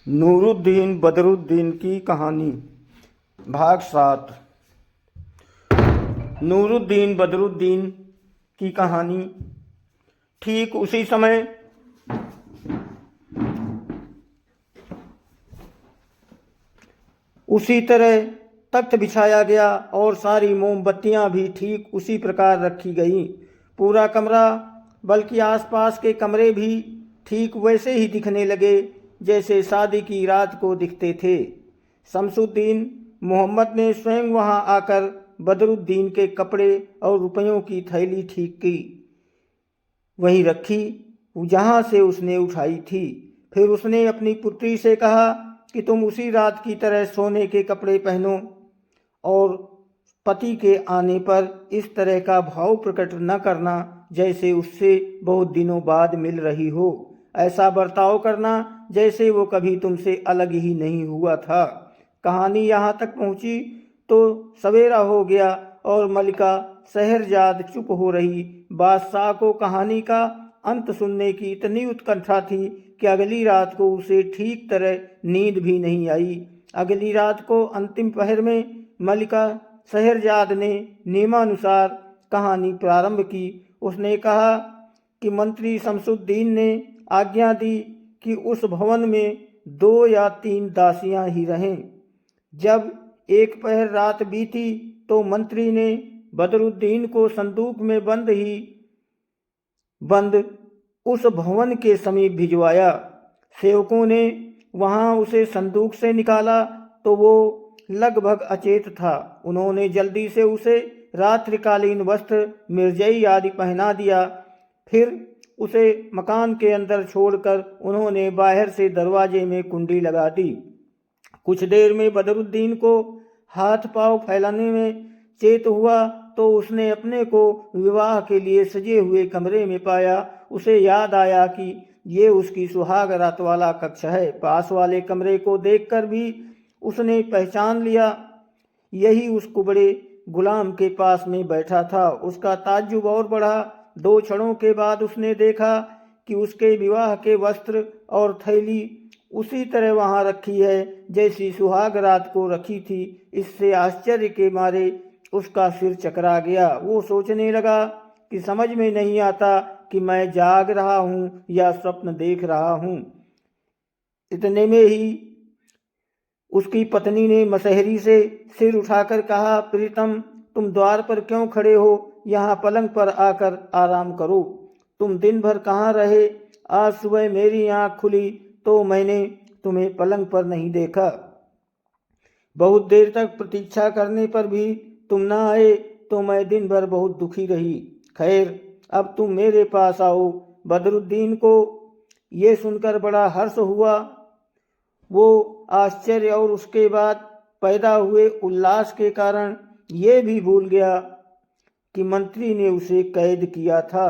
नूरुद्दीन बदरुद्दीन की कहानी भाग 7। नूरुद्दीन बदरुद्दीन की कहानी। ठीक उसी समय उसी तरह तख्त बिछाया गया और सारी मोमबत्तियां भी ठीक उसी प्रकार रखी गईं। पूरा कमरा बल्कि आसपास के कमरे भी ठीक वैसे ही दिखने लगे जैसे शादी की रात को दिखते थे। शमसुद्दीन मोहम्मद ने स्वयं वहां आकर बदरुद्दीन के कपड़े और रुपयों की थैली ठीक की, वहीं रखी जहां से उसने उठाई थी। फिर उसने अपनी पुत्री से कहा कि तुम उसी रात की तरह सोने के कपड़े पहनो और पति के आने पर इस तरह का भाव प्रकट न करना जैसे उससे बहुत दिनों बाद मिल रही हो। ऐसा बर्ताव करना जैसे वो कभी तुमसे अलग ही नहीं हुआ था। कहानी यहाँ तक पहुँची तो सवेरा हो गया और मलिका शहरजाद चुप हो रही। बादशाह को कहानी का अंत सुनने की इतनी उत्कंठा थी कि अगली रात को उसे ठीक तरह नींद भी नहीं आई। अगली रात को अंतिम पहर में मलिका शहरजाद ने नियमानुसार कहानी प्रारंभ की। उसने कहा कि मंत्री शमसुद्दीन ने आज्ञा दी कि उस भवन में 2 या 3 दासियां ही रहें। जब एक पहर रात बीती तो मंत्री ने बदरुद्दीन को संदूक में बंद उस भवन के समीप भिजवाया। सेवकों ने वहां उसे संदूक से निकाला तो वो लगभग अचेत था। उन्होंने जल्दी से उसे रात्रिकालीन वस्त्र, मिर्जई आदि पहना दिया। फिर उसे मकान के अंदर छोड़कर उन्होंने बाहर से दरवाजे में कुंडी लगा दी। कुछ देर में बदरुद्दीन को हाथ पांव फैलाने में चेत हुआ तो उसने अपने को विवाह के लिए सजे हुए कमरे में पाया। उसे याद आया कि ये उसकी सुहाग रात वाला कक्ष है। पास वाले कमरे को देखकर भी उसने पहचान लिया, यही उस कुबड़े गुलाम के पास में बैठा था। उसका ताज्जुब और बढ़ा। 2 क्षणों के बाद उसने देखा कि उसके विवाह के वस्त्र और थैली उसी तरह वहां रखी है जैसी सुहाग रात को रखी थी। इससे आश्चर्य के मारे उसका सिर चकरा गया। वो सोचने लगा कि समझ में नहीं आता कि मैं जाग रहा हूं या स्वप्न देख रहा हूं। इतने में ही उसकी पत्नी ने मसहरी से सिर उठाकर कहा, प्रीतम, तुम द्वार पर क्यों खड़े हो? यहाँ पलंग पर आकर आराम करो। तुम दिन भर कहाँ रहे? आज सुबह मेरी आँख खुली तो मैंने तुम्हें पलंग पर नहीं देखा। बहुत देर तक प्रतीक्षा करने पर भी तुम न आए तो मैं दिन भर बहुत दुखी रही। खैर, अब तुम मेरे पास आओ। बदरुद्दीन को ये सुनकर बड़ा हर्ष हुआ। वो आश्चर्य और उसके बाद पैदा हुए उल्लास के कारण ये भी भूल गया कि मंत्री ने उसे कैद किया था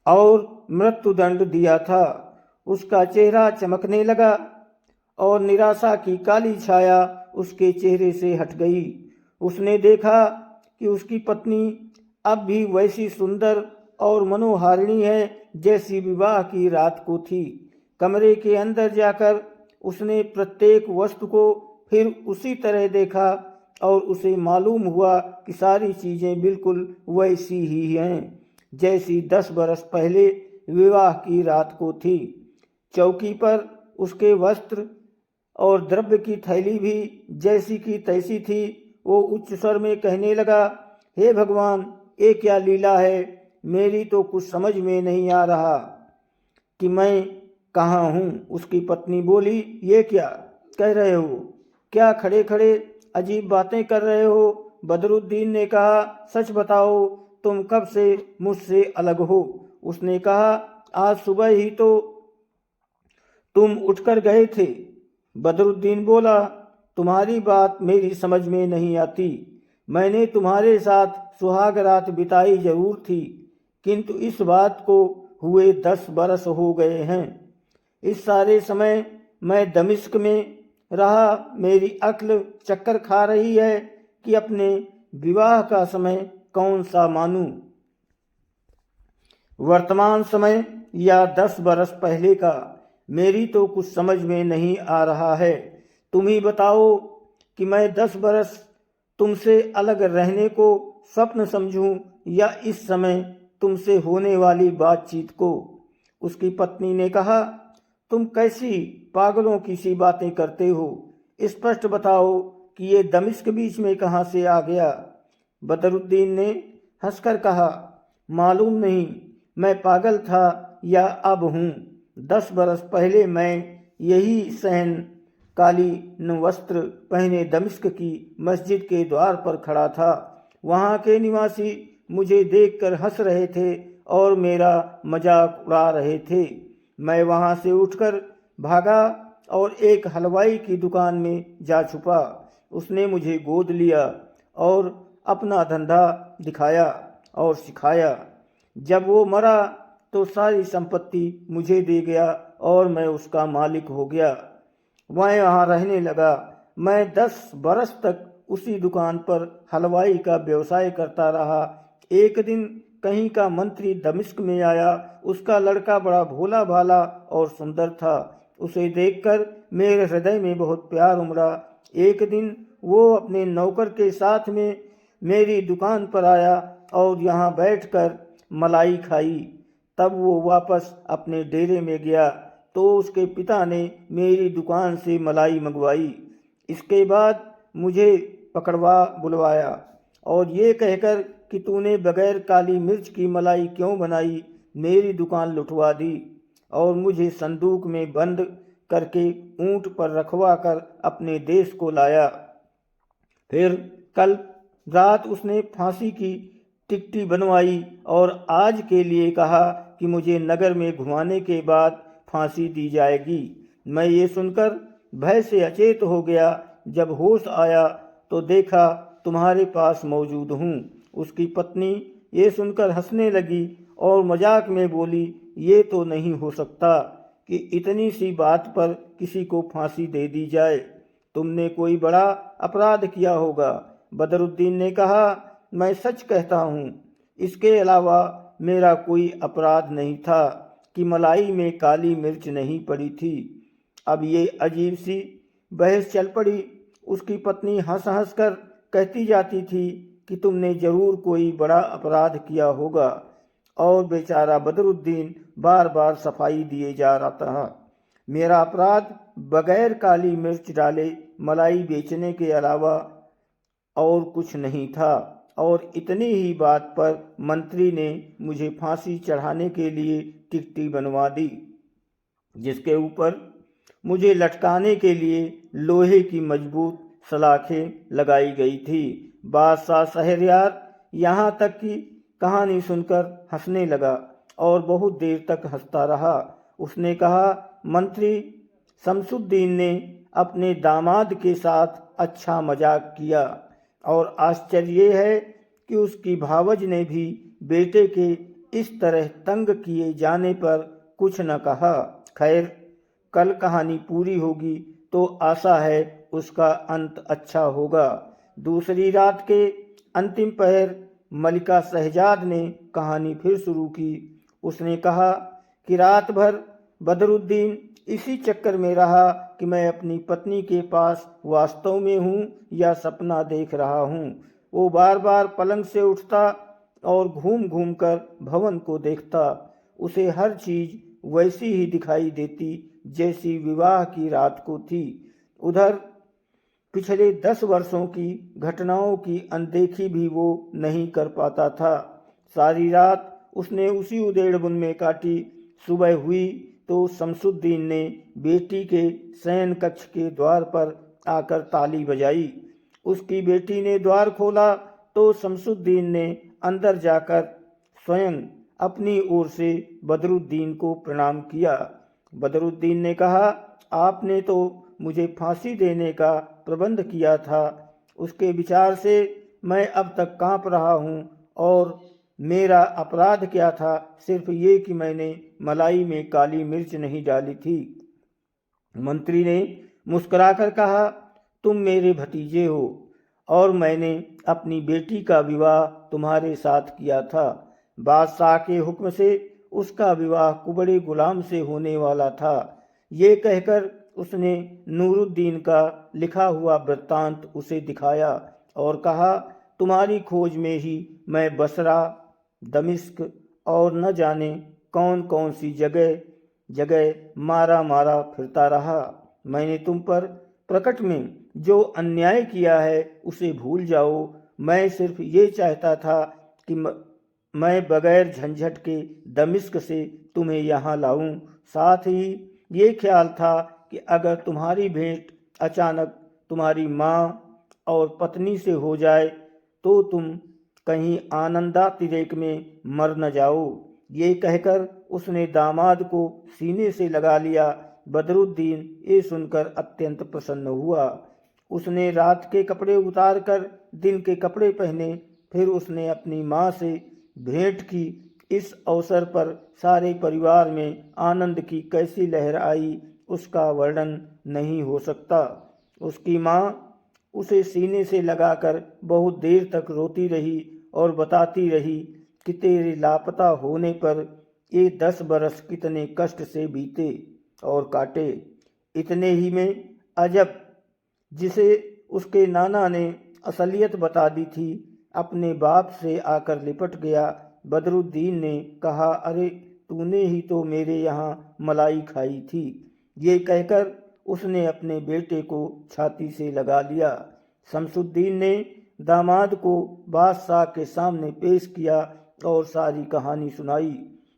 और मृत्युदंड दिया था। उसका चेहरा चमकने लगा और निराशा की काली छाया उसके चेहरे से हट गई। उसने देखा कि उसकी पत्नी अब भी वैसी सुंदर और मनोहारिणी है जैसी विवाह की रात को थी। कमरे के अंदर जाकर उसने प्रत्येक वस्तु को फिर उसी तरह देखा और उसे मालूम हुआ कि सारी चीजें बिल्कुल वैसी ही हैं जैसी 10 बरस पहले विवाह की रात को थी। चौकी पर उसके वस्त्र और द्रव्य की थैली भी जैसी की तैसी थी। वो उच्च स्वर में कहने लगा, हे भगवान, ये क्या लीला है? मेरी तो कुछ समझ में नहीं आ रहा कि मैं कहाँ हूँ। उसकी पत्नी बोली, ये क्या कह रहे हो? क्या खड़े खड़े अजीब बातें कर रहे हो? बदरुद्दीन ने कहा, सच बताओ, तुम कब से मुझसे अलग हो? उसने कहा, आज सुबह ही तो तुम उठकर गए थे। बदरुद्दीन बोला, तुम्हारी बात मेरी समझ में नहीं आती। मैंने तुम्हारे साथ सुहाग रात बिताई जरूर थी, किंतु इस बात को हुए 10 बरस हो गए हैं। इस सारे समय मैं दमिश्क में रहा। मेरी अक्ल चक्कर खा रही है कि अपने विवाह का समय कौन सा मानूं, वर्तमान समय या 10 बरस पहले का। मेरी तो कुछ समझ में नहीं आ रहा है। तुम ही बताओ कि मैं 10 बरस तुमसे अलग रहने को स्वप्न समझूं या इस समय तुमसे होने वाली बातचीत को। उसकी पत्नी ने कहा, तुम कैसी पागलों की सी बातें करते हो। स्पष्ट बताओ कि ये दमिश्क बीच में कहाँ से आ गया। बदरुद्दीन ने हंसकर कहा, मालूम नहीं मैं पागल था या अब हूँ। 10 बरस पहले मैं यही सहन कालीन वस्त्र पहने दमिश्क की मस्जिद के द्वार पर खड़ा था। वहाँ के निवासी मुझे देखकर हंस रहे थे और मेरा मजाक उड़ा रहे थे। मैं वहाँ से उठकर भागा और एक हलवाई की दुकान में जा छुपा। उसने मुझे गोद लिया और अपना धंधा दिखाया और सिखाया। जब वो मरा तो सारी संपत्ति मुझे दे गया और मैं उसका मालिक हो गया। मैं वहाँ रहने लगा। मैं 10 बरस तक उसी दुकान पर हलवाई का व्यवसाय करता रहा। एक दिन कहीं का मंत्री दमिश्क में आया। उसका लड़का बड़ा भोला भाला और सुंदर था। उसे देखकर मेरे हृदय में बहुत प्यार उमड़ा। एक दिन वो अपने नौकर के साथ में मेरी दुकान पर आया और यहाँ बैठकर मलाई खाई। तब वो वापस अपने डेरे में गया तो उसके पिता ने मेरी दुकान से मलाई मंगवाई। इसके बाद मुझे पकड़वा बुलवाया और ये कहकर कि तूने बगैर काली मिर्च की मलाई क्यों बनाई, मेरी दुकान लुटवा दी और मुझे संदूक में बंद करके ऊंट पर रखवा कर अपने देश को लाया। फिर कल रात उसने फांसी की टिकटी बनवाई और आज के लिए कहा कि मुझे नगर में घुमाने के बाद फांसी दी जाएगी। मैं ये सुनकर भय से अचेत हो गया। जब होश आया तो देखा तुम्हारे पास मौजूद हूँ। उसकी पत्नी ये सुनकर हंसने लगी और मजाक में बोली, ये तो नहीं हो सकता कि इतनी सी बात पर किसी को फांसी दे दी जाए। तुमने कोई बड़ा अपराध किया होगा। बदरुद्दीन ने कहा, मैं सच कहता हूँ, इसके अलावा मेरा कोई अपराध नहीं था कि मलाई में काली मिर्च नहीं पड़ी थी। अब ये अजीब सी बहस चल पड़ी। उसकी पत्नी हंस हंस कर कहती जाती थी कि तुमने जरूर कोई बड़ा अपराध किया होगा और बेचारा बदरुद्दीन बार बार सफाई दिए जा रहा था। मेरा अपराध बगैर काली मिर्च डाले मलाई बेचने के अलावा और कुछ नहीं था और इतनी ही बात पर मंत्री ने मुझे फांसी चढ़ाने के लिए टिकटी बनवा दी, जिसके ऊपर मुझे लटकाने के लिए लोहे की मजबूत सलाखें लगाई गई थी। बादशाह शहरयार यहाँ तक कि कहानी सुनकर हंसने लगा और बहुत देर तक हंसता रहा। उसने कहा, मंत्री शमसुद्दीन ने अपने दामाद के साथ अच्छा मजाक किया और आश्चर्य है कि उसकी भावज ने भी बेटे के इस तरह तंग किए जाने पर कुछ न कहा। खैर, कल कहानी पूरी होगी तो आशा है उसका अंत अच्छा होगा। दूसरी रात के अंतिम पहर मलिका शहजाद ने कहानी फिर शुरू की। उसने कहा कि रात भर बदरुद्दीन इसी चक्कर में रहा कि मैं अपनी पत्नी के पास वास्तव में हूँ या सपना देख रहा हूँ। वो बार बार पलंग से उठता और घूम घूम कर भवन को देखता। उसे हर चीज वैसी ही दिखाई देती जैसी विवाह की रात को थी। उधर पिछले 10 वर्षों की घटनाओं की अनदेखी भी वो नहीं कर पाता था। सारी रात उसने उसी उधेड़बुन में काटी। सुबह हुई तो शमसुद्दीन ने बेटी के शयन कक्ष के द्वार पर आकर ताली बजाई। उसकी बेटी ने द्वार खोला तो शमसुद्दीन ने अंदर जाकर स्वयं अपनी ओर से बदरुद्दीन को प्रणाम किया। बदरुद्दीन ने कहा, आपने तो मुझे फांसी देने का प्रबंध किया था। उसके विचार से मैं अब तक कांप रहा हूँ और मेरा अपराध क्या था, सिर्फ ये कि मैंने मलाई में काली मिर्च नहीं डाली थी। मंत्री ने मुस्कुराकर कहा, तुम मेरे भतीजे हो और मैंने अपनी बेटी का विवाह तुम्हारे साथ किया था। बादशाह के हुक्म से उसका विवाह कुबड़े गुलाम से होने वाला था। ये कहकर उसने नूरुद्दीन का लिखा हुआ वृत्तांत उसे दिखाया और कहा, तुम्हारी खोज में ही मैं बसरा, दमिश्क और न जाने कौन कौन सी जगह जगह मारा मारा फिरता रहा। मैंने तुम पर प्रकट में जो अन्याय किया है उसे भूल जाओ। मैं सिर्फ ये चाहता था कि मैं बगैर झंझट के दमिश्क से तुम्हें यहाँ लाऊं। साथ ही ये ख्याल था कि अगर तुम्हारी भेंट अचानक तुम्हारी माँ और पत्नी से हो जाए तो तुम कहीं आनंदातिरेक में मर न जाओ। ये कहकर उसने दामाद को सीने से लगा लिया। बदरुद्दीन ये सुनकर अत्यंत प्रसन्न हुआ। उसने रात के कपड़े उतारकर दिन के कपड़े पहने। फिर उसने अपनी माँ से भेंट की। इस अवसर पर सारे परिवार में आनंद की कैसी लहर आई उसका वर्णन नहीं हो सकता। उसकी माँ उसे सीने से लगाकर बहुत देर तक रोती रही और बताती रही कि तेरे लापता होने पर ये 10 बरस कितने कष्ट से बीते और काटे। इतने ही में अजब, जिसे उसके नाना ने असलियत बता दी थी, अपने बाप से आकर लिपट गया। बदरुद्दीन ने कहा, अरे तूने ही तो मेरे यहाँ मलाई खाई थी। ये कहकर उसने अपने बेटे को छाती से लगा लिया। शमसुद्दीन ने दामाद को बादशाह के सामने पेश किया और सारी कहानी सुनाई।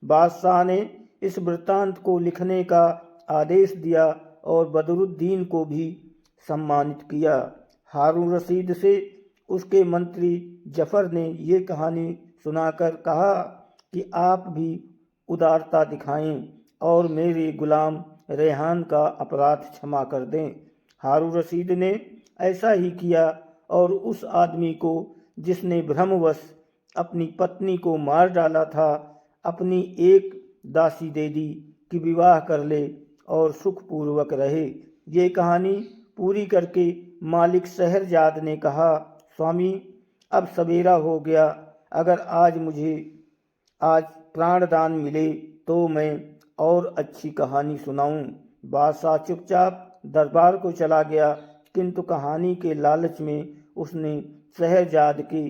बादशाह ने इस वृत्तांत को लिखने का आदेश दिया और बदरुद्दीन को भी सम्मानित किया। हारून रशीद से उसके मंत्री जफर ने ये कहानी सुनाकर कहा कि आप भी उदारता दिखाएं और मेरे गुलाम रेहान का अपराध क्षमा कर दें। हारून रशीद ने ऐसा ही किया और उस आदमी को जिसने भ्रमवश अपनी पत्नी को मार डाला था, अपनी एक दासी दे दी कि विवाह कर ले और सुखपूर्वक रहे। ये कहानी पूरी करके मालिक शहरजाद ने कहा, स्वामी अब सवेरा हो गया, अगर आज प्राणदान मिले तो मैं और अच्छी कहानी सुनाऊं। बादशाह चुपचाप दरबार को चला गया, किंतु कहानी के लालच में उसने शहरजाद के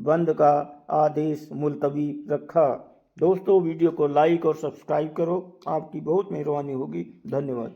बंद का आदेश मुलतवी रखा। दोस्तों, वीडियो को लाइक और सब्सक्राइब करो, आपकी बहुत मेहरबानी होगी। धन्यवाद।